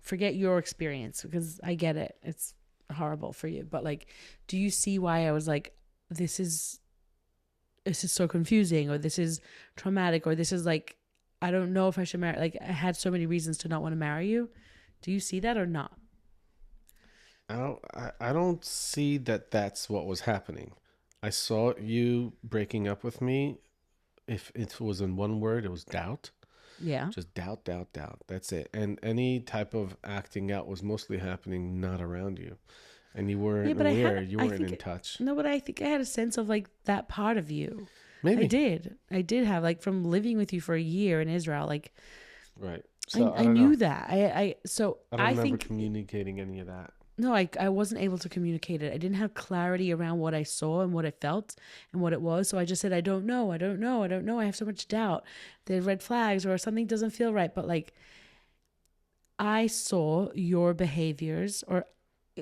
Forget your experience because I get it. It's horrible for you. But like, do you see why I was like, this is so confusing, or this is traumatic, or this is like, I don't know if I should marry. Like, I had so many reasons to not want to marry you. Do you see that or not? I don't see that that's what was happening. I saw you breaking up with me. If it was in one word, it was doubt. Yeah. Just doubt, doubt, doubt. That's it. And any type of acting out was mostly happening not around you. And you weren't aware. You weren't in touch. No, but I think I had a sense of like that part of you. Maybe. I did have, like, from living with you for a year in Israel, like, Right. So I knew that. I don't remember think communicating any of that. no, I wasn't able to communicate it. I didn't have clarity around what I saw and what I felt and what it was. So I just said, I don't know. I have so much doubt. There are red flags or something doesn't feel right. But like, I saw your behaviors or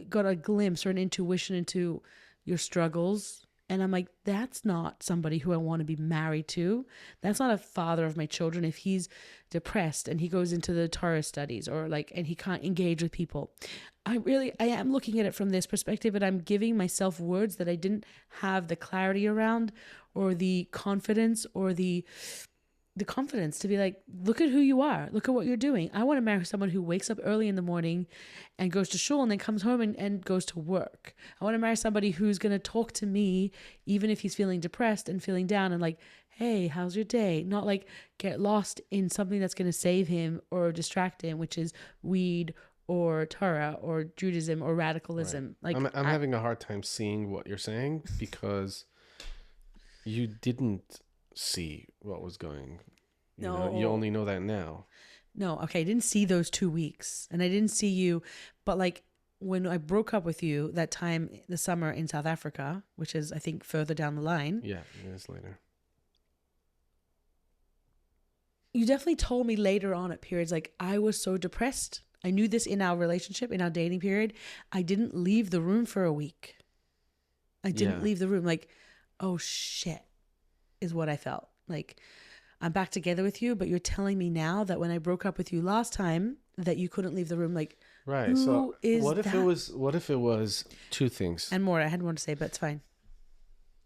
got a glimpse or an intuition into your struggles. And I'm like, that's not somebody who I want to be married to. That's not a father of my children. If he's depressed and he goes into the Torah studies or like, and he can't engage with people. I am looking at it from this perspective, and I'm giving myself words that I didn't have the clarity around or the confidence or the confidence to be like, look at who you are. Look at what you're doing. I want to marry someone who wakes up early in the morning and goes to shul and then comes home and goes to work. I want to marry somebody who's going to talk to me, even if he's feeling depressed and feeling down, and like, hey, how's your day? Not like get lost in something that's going to save him or distract him, which is weed or Torah or Judaism or radicalism. Right. Like, I'm having a hard time seeing what you're saying because you didn't see what was going. You only know that now. No, okay, I didn't see those 2 weeks, and I didn't see you, but like when I broke up with you that time, the summer in South Africa, which is I think further down the line. Yeah, years later. You definitely told me later on at periods like I was so depressed. I knew this in our relationship, in our dating period. I didn't leave the room for a week. I didn't leave the room. Like, oh shit, is what I felt. Like, I'm back together with you, but you're telling me now that when I broke up with you last time that you couldn't leave the room. Like, right. Who So is what if that? what if it was two things? And more. I had more to say, but it's fine.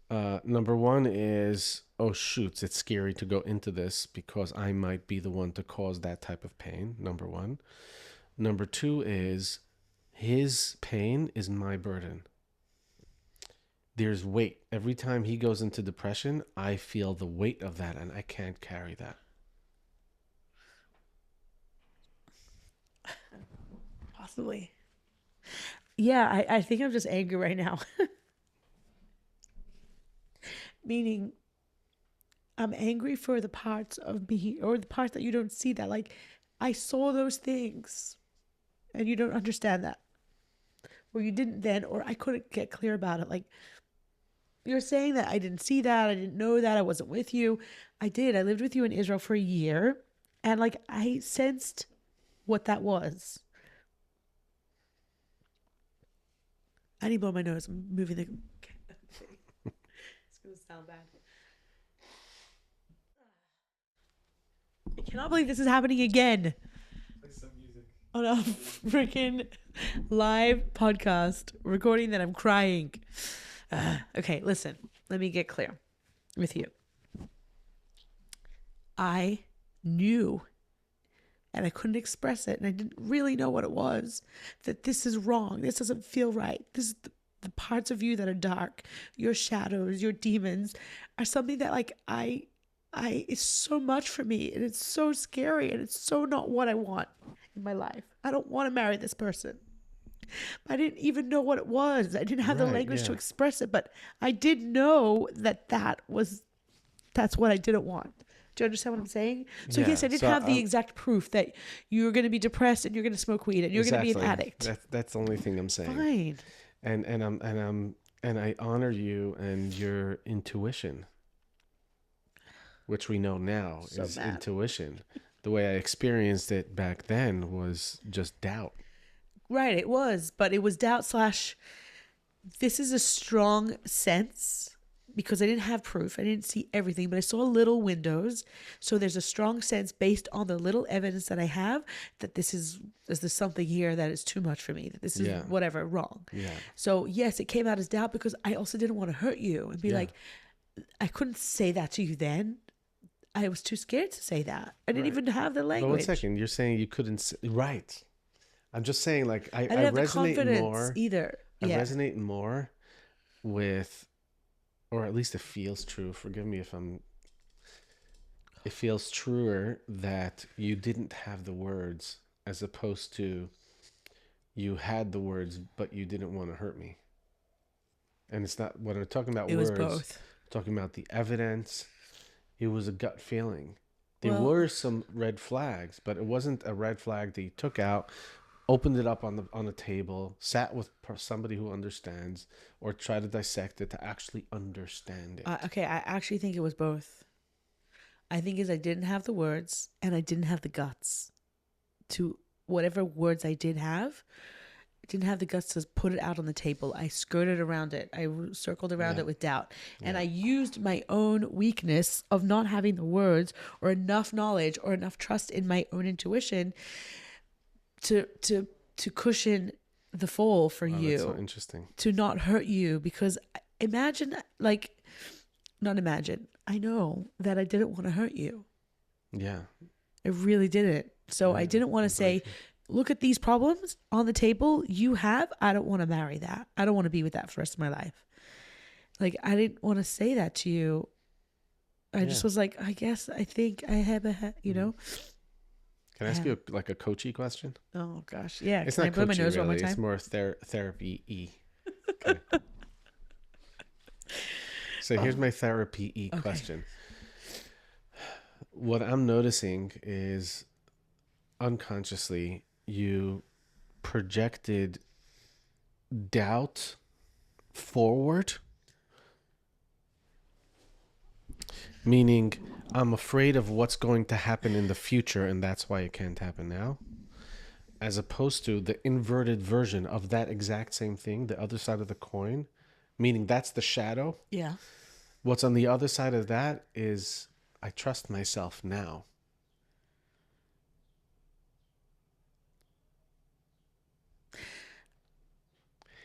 Number one is oh, shoots, it's scary to go into this because I might be the one to cause that type of pain, number one. Number two is his pain is my burden. There's weight. Every time he goes into depression, I feel the weight of that, and I can't carry that. Possibly. Yeah, I think I'm just angry right now. Meaning, I'm angry for the parts of me or the parts that you don't see that. Like, I saw those things and you don't understand that. Or you didn't then, or I couldn't get clear about it. Like, you're saying that I didn't see that. I didn't know that. I wasn't with you. I did. I lived with you in Israel for a year. And like, I sensed what that was. I need to blow my nose. I'm moving the... It's going to sound bad. I cannot believe this is happening again. Play some music. On a freaking live podcast recording that I'm crying. Okay, listen. Let me get clear with you. I knew, and I couldn't express it, and I didn't really know what it was, that this is wrong. This doesn't feel right. This is the parts of you that are dark, your shadows, your demons, are something that like it's so much for me, and it's so scary, and it's so not what I want in my life. I don't want to marry this person. I didn't even know what it was. I didn't have the language to express it, but I did know that's what I didn't want. Do you understand what I'm saying? So yes, I didn't have the exact proof that you're going to be depressed and you're going to smoke weed and you're going to be an addict. That's the only thing I'm saying. Fine. And I honor you and your intuition, which we know now is intuition. The way I experienced it back then was just doubt. Right, it was. But it was doubt / this is a strong sense because I didn't have proof. I didn't see everything, but I saw little windows. So there's a strong sense based on the little evidence that I have that there's something here that is too much for me, that this is whatever, wrong. Yeah. So yes, it came out as doubt because I also didn't want to hurt you and be like, I couldn't say that to you then. I was too scared to say that. I didn't even have the language. But 1 second, you're saying you couldn't say, right. I'm just saying, like, I didn't have the resonate confidence more either. I resonate more with, or at least it feels true. Forgive me if it feels truer that you didn't have the words as opposed to you had the words, but you didn't want to hurt me. And it's not, when I'm talking about words, was both. I'm talking about the evidence. It was a gut feeling. There were some red flags, but it wasn't a red flag that you took out, opened it up on the table, sat with somebody who understands, or try to dissect it to actually understand it. Okay, I actually think it was both. I think I didn't have the words and I didn't have the guts to, whatever words I did have, I didn't have the guts to put it out on the table. I skirted around it. I circled around it with doubt. And I used my own weakness of not having the words or enough knowledge or enough trust in my own intuition to cushion the fall for you. That's so interesting. To not hurt you, because I know that I didn't want to hurt you. Yeah. I really didn't. So I didn't want to say, look at these problems on the table you have. I don't want to marry that. I don't want to be with that for the rest of my life. Like, I didn't want to say that to you. I just was like, I think I have you know. Can I ask you a coachy question? Oh gosh, yeah. It's Can not I blow my coachy, nose really. one more time? It's more therapy-y. Okay. So here's my therapy-y question. What I'm noticing is unconsciously you projected doubt forward, meaning I'm afraid of what's going to happen in the future and that's why it can't happen now, as opposed to the inverted version of that exact same thing, the other side of the coin, meaning that's the shadow. Yeah. What's on the other side of that is I trust myself now.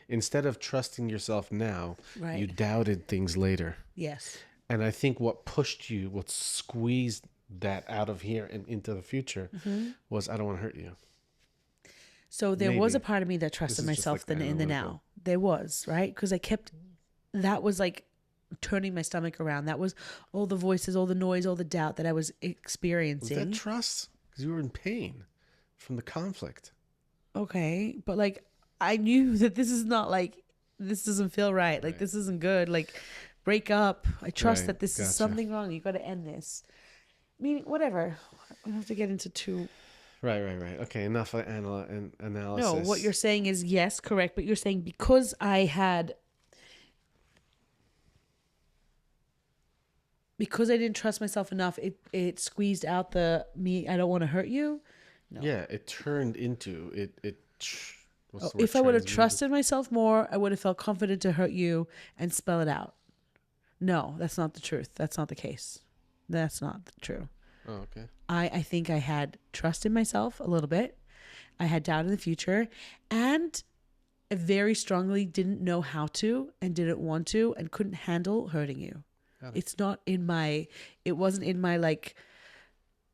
Instead of trusting yourself now, you doubted things later. Yes. And I think what squeezed that out of here and into the future was, I don't want to hurt you. So there was Maybe. a part of me that trusted This is just myself like the in the analytical. now. There was, right? Because that was like turning my stomach around. That was all the voices, all the noise, all the doubt that I was Was experiencing. that trust? Because you were in pain from the conflict. Okay. But like, I knew that this is not like, this doesn't feel right. Like, Right. this isn't good. Like, break up. I trust Right. that this is Gotcha. something wrong. You got to end this. Meaning, whatever. We don't have to get into too. Right. Okay, enough analysis. No, what you're saying is yes, correct. But you're saying because I didn't trust myself enough, it squeezed out the me. I don't want to hurt you. No. Yeah, it turned into it. What's the word? If I would have Transmuted? trusted myself more, I would have felt confident to hurt you and spell it out. No, that's not the truth. That's not the case. That's not true. Oh, okay. I think I had trust in myself a little bit. I had doubt in the future, and I very strongly didn't know how to and didn't want to and couldn't handle hurting you. It wasn't in my like,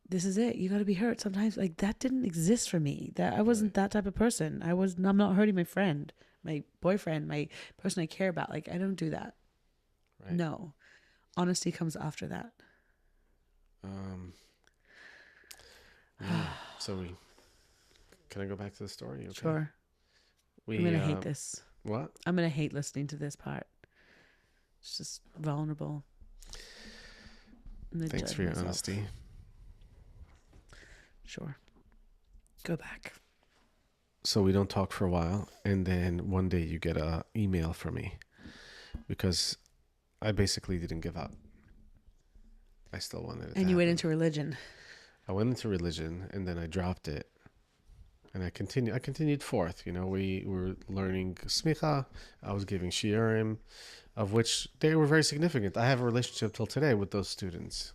this is it. You got to be hurt sometimes. Like that didn't exist for me. That I wasn't that type of person. I'm not hurting my friend, my boyfriend, my person I care about. Like I don't do that. Right. No, honesty comes after that. Yeah. So can I go back to the story? Okay. Sure. I'm going to hate this. What? I'm going to hate listening to this part. It's just vulnerable. Thanks for your honesty. Sure. Go back. So we don't talk for a while, and then one day you get a email from me because I basically didn't give up. I still wanted it. And you went into religion. I went into religion, and then I dropped it, and I continued forth. You know, we were learning smicha. I was giving shiurim, of which they were very significant. I have a relationship till today with those students.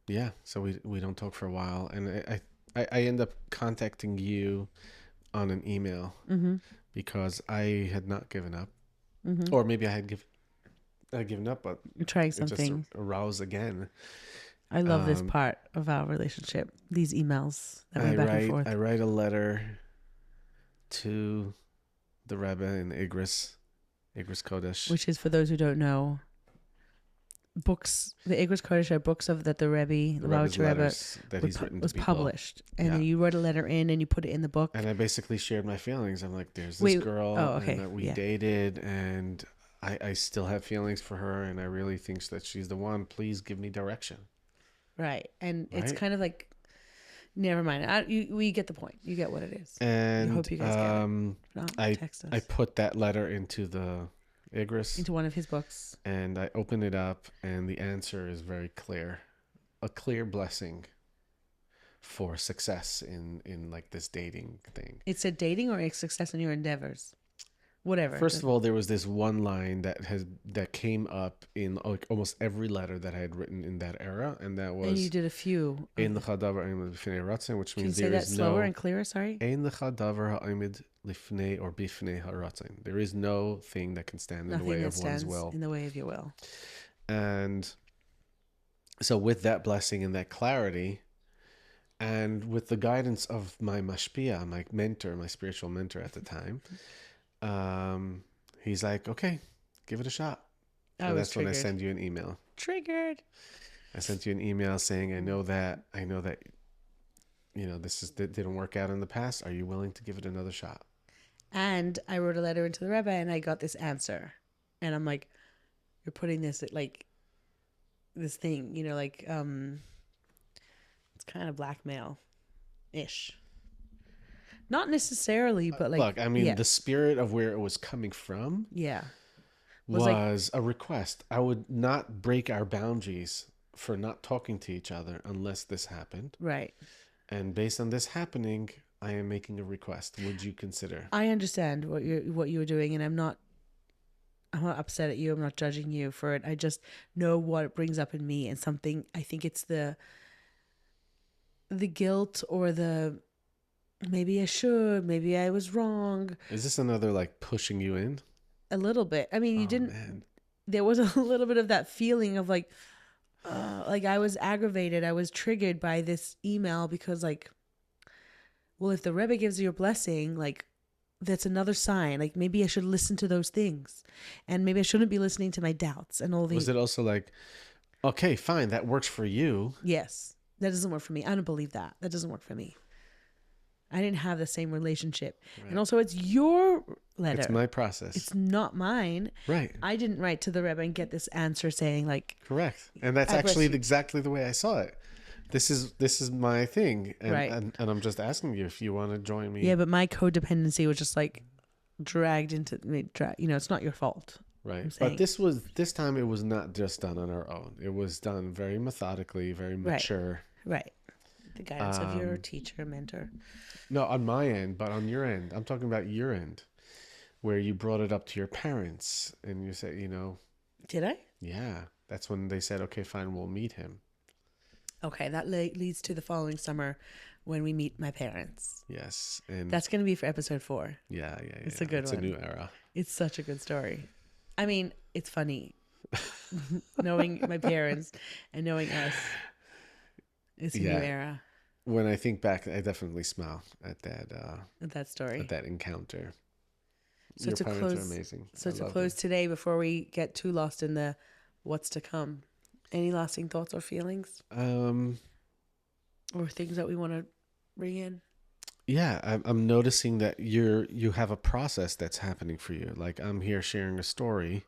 Yeah, so we don't talk for a while, and I end up contacting you on an email because I had not given up, or maybe I had given up, but You're trying it something. just arose again. I love this part of our relationship. These emails that I went back and forth. I write a letter to the Rebbe in Igris Kodesh, Which is, for those who don't know, books. The Igris Kodesh are books that the Rebbe, the Rebbe's Rebbe, letters that he's written to was people. published, and Yeah. then you wrote a letter in and you put it in the book. And I basically shared my feelings. I'm like, there's this girl and that we dated, and I still have feelings for her, and I really think that she's the one. Please give me direction. Right. And it's Right? kind of like, never mind. We get the point. You get what it is. And I hope you guys get it. If not, text us. I put that letter into the Igris, into one of his books. and I open it up, and the answer is very clear. A clear blessing for success in like this dating thing. It's a dating or a success in your endeavors. Whatever. First of all, there was this one line that came up in like almost every letter that I had written in that era, and that was and you did a few. Ein lecha davar ha'omed lifnei haratzon, which Can you means say there that is slower no and clearer? Sorry. Ein lecha davar ha'omed lifnei or bifnei haratzon. There is no thing that can stand in Nothing the way that of one's stands will. in the way of your will. And so with that blessing and that clarity, and with the guidance of my mashpia, my mentor, my spiritual mentor at the time, he's like, okay, give it a shot. And that's when I send you an email. Triggered. I sent you an email saying, I know that, you know, this didn't work out in the past. Are you willing to give it another shot? And I wrote a letter into the Rebbe, and I got this answer. And I'm like, you're putting this like this thing, you know, like it's kind of blackmail-ish. Not necessarily, but like, look, I mean, the spirit of where it was coming from, was a request. I would not break our boundaries for not talking to each other unless this happened. Right. And based on this happening, I am making a request. Would you consider? I understand what you were doing, and I'm not upset at you. I'm not judging you for it. I just know what it brings up in me, and something. I think it's the guilt or the maybe I should, maybe I was wrong. Is this another like pushing you in? A little bit. I mean, you Oh, didn't. man. There was a little bit of that feeling of like I was aggravated. I was triggered by this email because like, well, if the Rebbe gives you a blessing, like that's another sign. Like maybe I should listen to those things, and maybe I shouldn't be listening to my doubts and all the. Was it also like, okay, fine, that works for you? Yes, that doesn't work for me. I don't believe that. That doesn't work for me. I didn't have the same relationship. Right. And also it's your letter. It's my process. It's not mine. Right. I didn't write to the Rebbe and get this answer saying like. Correct. And that's I bless actually you. exactly the way I saw it. This is my thing. And, Right. and I'm just asking you if you want to join me. Yeah, but my codependency was just like dragged into me. It's not your fault. Right. saying. But this time it was not just done on our own. It was done very methodically, very Right. mature. Right. The guidance of your teacher, mentor. No, on my end, but on your end. I'm talking about your end, where you brought it up to your parents and you said, Did I? yeah, that's when they said, okay, fine, we'll meet him. Okay, that leads to the following summer when we meet my parents. Yes. And That's going to be for episode 4. yeah. It's a good It's one. a new era. It's such a good story. I mean, it's funny. Knowing my parents and knowing us. It's a new era. When I think back, I definitely smile at That story. at that encounter. So Your to parents close, are amazing. So I to love close them. today, before we get too lost in the what's to come, any lasting thoughts or feelings or things that we want to bring in? Yeah, I'm noticing that you have a process that's happening for you. Like I'm here sharing a story,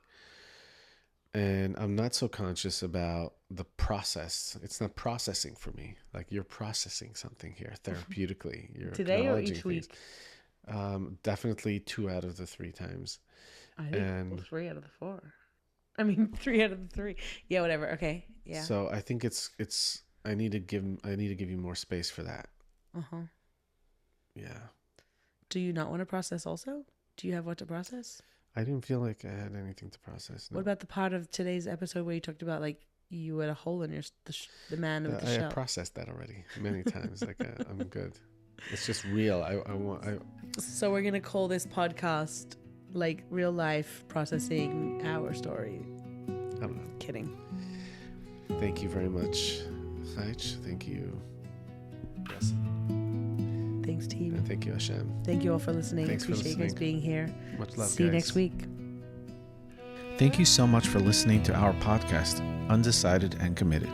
and I'm not so conscious about the process. It's not processing for me. Like you're processing something here therapeutically. You're Today or acknowledging each things. week? Definitely 2 out of the 3 times. I think And 3 out of the 4. I mean, 3 out of the 3. Yeah, whatever. Okay. Yeah. so I think it's I need to give you more space for that. Uh-huh. Yeah. Do you not want to process also? Do you have what to process? I didn't feel like I had anything to process. No. What about the part of today's episode where you talked about like you had a hole in the man with the I shell? processed that already many times. Like I'm good. It's just real. So we're gonna call this podcast like real life processing our story. I don't know. Kidding. Thank you very much, Chaich. Thank you. Yes. Thanks, team. And thank you, Hashem. Thank you all for listening. Thanks for Appreciate you guys listening. being here. Much love, See you guys. next week. Thank you so much for listening to our podcast, Undecided and Committed.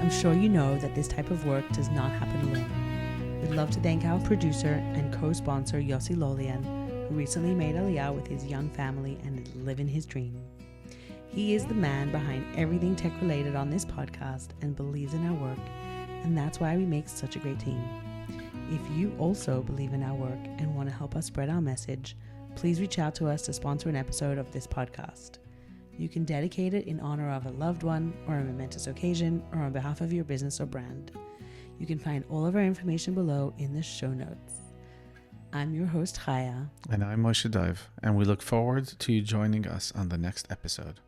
I'm sure you know that this type of work does not happen alone. We'd love to thank our producer and co-sponsor Yossi Lolian, who recently made Aliyah with his young family and is living his dream. He is the man behind everything tech related on this podcast and believes in our work, and that's why we make such a great team. If you also believe in our work and want to help us spread our message, please reach out to us to sponsor an episode of this podcast. You can dedicate it in honor of a loved one or a momentous occasion or on behalf of your business or brand. You can find all of our information below in the show notes. I'm your host, Chaya. And I'm Moishe Dov, and we look forward to you joining us on the next episode.